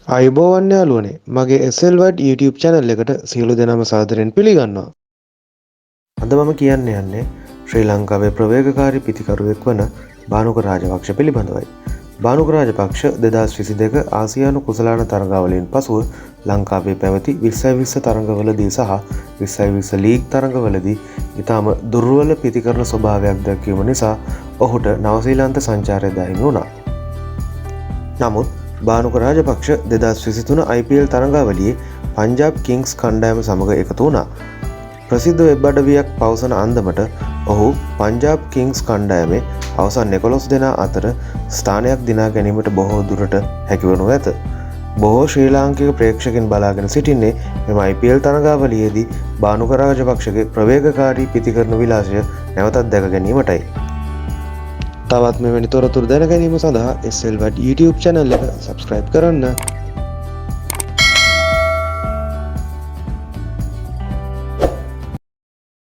අයිබෝවන් යාළුවනේ මගේ SLWAT YouTube channel එකට සියලු දෙනාම සාදරයෙන් පිළිගන්නවා. අද මම කියන්න යන්නේ ශ්‍රී ලංකාවේ ප්‍රවේගකාරී පිතිකරුවෙක් වන බානුක රාජපක්ෂ පිළිබඳවයි. බානුක රාජපක්ෂ 2022 ආසියානු කුසලාන තරගාවලියෙන් පසුව ලංකාවේ පැවති 2020 තරගවලදී සහ 2020 ලීග් තරගවලදී ඉතාම දුර්වල පිතිකරන ස්වභාවයක් දැක්වීම නිසා ඔහුට නවසීලන්ත සංචාරය දහිමි වුණා. නමුත් බානුක රාජපක්ෂ 2023 IPL තරගාවලියේ පංජාබ් කිංස් කණ්ඩායම සමග එකතු වුණා. ප්‍රසිද්ධ වෙබ් අඩවියක් පවසන අන්දමට ඔහු පංජාබ් කිංස් කණ්ඩායමේ අවසන් 11 දෙනා අතර ස්ථානයක් දිනා ගැනීමට බොහෝ දුරට හැකිවනු ඇත. බොහෝ ශ්‍රී ලාංකික ප්‍රේක්ෂකයන් බලාගෙන සිටින්නේ මෙම IPL තරගාවලියේදී බානුක රාජපක්ෂගේ ප්‍රවේගකාරී පිතිකරන විලාසය නැවතත් දැක ගැනීමටයි. තවත් මෙවැනි තොරතුරු දැන ගැනීම සඳහා SLWAT YouTube channel එක subscribe කරන්න.